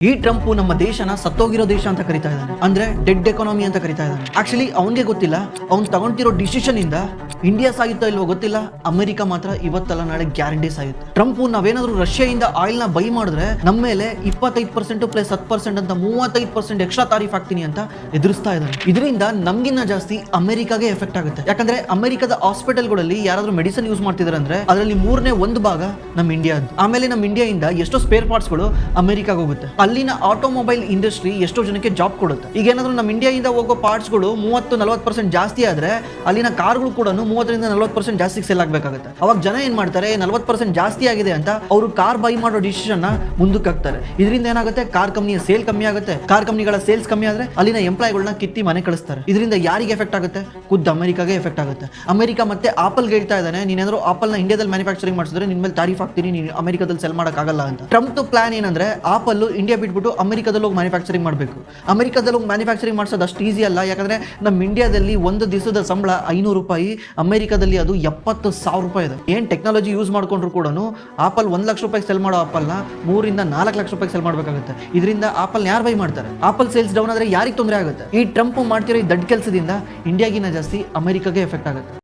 ಈ ಟ್ರಂಪ್ ನಮ್ಮ ದೇಶನ ಸತ್ತೋಗಿರೋ ದೇಶ ಅಂತ ಕರಿತಾ ಇದ್ದಾನೆ. ಅಂದ್ರೆ ಡೆಡ್ ಎಕಾನಮಿ ಅಂತ ಕರಿತಾ ಇದ್ದಾನೆ. ಆಕ್ಚುಲಿ ಅವನಿಗೆ ಗೊತ್ತಿಲ್ಲ ಅವ್ನು ತಗೊಂತಿರೋ ಡಿಸಿಷನ್ ಇಂದ ಇಂಡಿಯಾ ಸಾಯುತ್ತೋ ಇಲ್ವೋ ಗೊತ್ತಿಲ್ಲ, ಅಮೆರಿಕ ಮಾತ್ರ ಇವತ್ತಲ್ಲ ನಾಳೆ ಗ್ಯಾರಂಟಿ ಸಾಯುತ್ತೆ. ಟ್ರಂಪ್ ನಾವೇನಾದ್ರೂ ರಷ್ಯಾದಿಂದ ಆಯಿಲ್ ನ ಬೈ ಮಾಡಿದ್ರೆ ನಮ್ಮ ಮೇಲೆ 25% ಪ್ಲಸ್ 10% ಅಂತ 35% ಎಕ್ಸ್ಟ್ರಾ ತಾರೀಫ್ ಹಾಕ್ತೀನಿ ಅಂತ ಎದುರಿಸ್ತಾ ಇದ್ದಾನೆ. ಇದರಿಂದ ನಮ್ಗಿನ್ನ ಜಾಸ್ತಿ ಅಮೆರಿಕಾಗೆ ಎಫೆಕ್ಟ್ ಆಗುತ್ತೆ. ಯಾಕಂದ್ರೆ ಅಮೆರಿಕದ ಹಾಸ್ಪಿಟಲ್ಗಳಲ್ಲಿ ಯಾರಾದ್ರೂ ಮೆಡಿಸಿನ್ ಯೂಸ್ ಮಾಡ್ತಿದಾರೆ ಅಂದ್ರೆ ಅದರಲ್ಲಿ 1/3 ಭಾಗ ನಮ್ಮ ಇಂಡಿಯಾದ. ಆಮೇಲೆ ನಮ್ಮ ಇಂಡಿಯಾದಿಂದ ಎಷ್ಟೋ ಸ್ಪೇರ್ ಪಾರ್ಟ್ಸ್ ಗಳು ಅಮೆರಿಕಾಗೆ ಹೋಗುತ್ತೆ. ಅಲ್ಲಿನ ಆಟೋಮೊಬೈಲ್ ಇಂಡಸ್ಟ್ರಿ ಎಷ್ಟೋ ಜನಕ್ಕೆ ಜಾಬ್ ಕೊಡುತ್ತೆ. ಈಗ ಏನಾದ್ರೂ ನಮ್ಮ ಇಂಡಿಯಾದಿಂದ ಹೋಗೋ ಪಾರ್ಟ್ಸ್ ಗಳು 30-40% ಜಾಸ್ತಿ ಆದ್ರೆ ಅಲ್ಲಿನ ಕಾರ್ಗಳು ಕೂಡ 30-40% ಜಾಸ್ತಿ ಸೆಲ್ ಆಗಬೇಕಾಗುತ್ತೆ. ಅವಾಗ ಜನ ಏನ್ ಮಾಡ್ತಾರೆ, 40% ಜಾಸ್ತಿ ಆಗಿದೆ ಅಂತ ಅವರು ಕಾರ್ ಬೈ ಮಾಡೋ ಡಿಸಿಷನ್ ಮುಂದಕ್ಕೆ ಹಾಕ್ತಾರೆ. ಇದರಿಂದ ಏನಾಗುತ್ತೆ, ಕಾರ್ ಕಂಪನಿಯ ಸೇಲ್ ಕಮ್ಮಿ ಆಗುತ್ತೆ. ಕಾರ್ ಕಂಪನಿಗಳ ಸೇಲ್ಸ್ ಕಮ್ಮಿ ಆದ್ರೆ ಅಲ್ಲಿನ ಎಂಪ್ಲಾಯ್ಗಳನ್ನ ಕಿತ್ತಿ ಮನೆ ಕಳಿಸ್ತಾರೆ. ಇದರಿಂದ ಯಾರಿಗೆ ಎಫೆಕ್ಟ್ ಆಗುತ್ತೆ? ಖುದ್ದು ಅಮೆರಿಕಾಗೆ ಎಫೆಕ್ಟ್ ಆಗುತ್ತೆ. ಅಮೆರಿಕ ಮತ್ತೆ ಆಪಲ್ ಹೇಳ್ತಾ ಇದ್ದಾನೆ, ನೀನೇನಾದ್ರೂ ಆಪಲ್ ನ ಇಂಡಿಯಾದಲ್ಲಿ ಮ್ಯಾನುಫ್ಯಾಕ್ಚರಿಂಗ್ ಮಾಡಿಸಿದ್ರೆ ನಿನ್ ಮೇಲೆ ತಾರೀಫ್ ಹಾಕ್ತೀನಿ, ನೀನು ಅಮೆರಿಕದಲ್ಲಿ ಸೆಲ್ ಮಾಡಕ್ ಆಗಲ್ಲ ಅಂತ. ಟ್ರಂಪ್ ಪ್ಲಾನ್ ಏನಂದ್ರೆ ಆಪಲ್ ಇಂಡಿಯಾ ಬಿಟ್ಬಿಟ್ಟು ಅಮೆರಿಕದಲ್ಲಿ ಹೋಗಿ ಮ್ಯಾನುಫ್ಯಾಕ್ಚರಿಂಗ್ ಮಾಡಬೇಕು. ಅಮೆರಿಕದಲ್ಲಿ ಹೋಗಿ ಮ್ಯಾನುಫ್ಯಾಕ್ಚರಿಂಗ್ ಮಾಡಿಸೋದು ಅಷ್ಟು ಈಸಿ ಅಲ್ಲ. ಯಾಕಂದ್ರೆ ನಮ್ಮ ಇಂಡಿಯಾದಲ್ಲಿ ಒಂದು ದಿವಸದ ಸಂಬಳ $500, ಅಮೆರಿಕದಲ್ಲಿ ಅದು $70,000 ಇದೆ. ಏನ್ ಟೆಕ್ನಾಲಜಿ ಯೂಸ್ ಮಾಡ್ಕೊಂಡ್ರು ಕೂಡ ಆಪಲ್ $1,00,000 ಸೆಲ್ ಮಾಡೋ ಆಪಲ್ ನ $3-4 ಸೆಲ್ ಮಾಡಬೇಕಾಗುತ್ತೆ. ಇದರಿಂದ ಆಪಲ್ ಯಾರು ಬೈ ಮಾಡ್ತಾರೆ? ಆಪಲ್ ಸೇಲ್ಸ್ ಡೌನ್ ಆದ್ರೆ ಯಾರಿಗೆ ತೊಂದರೆ ಆಗುತ್ತೆ? ಈ ಟ್ರಂಪ್ ಮಾಡ್ತಿರೋ ಈ ದೊಡ್ಡ ಕೆಲಸದಿಂದ ಇಂಡಿಯಾಗಿನ ಜಾಸ್ತಿ ಅಮೆರಿಕಾಗೆ ಎಫೆಕ್ಟ್ ಆಗುತ್ತೆ.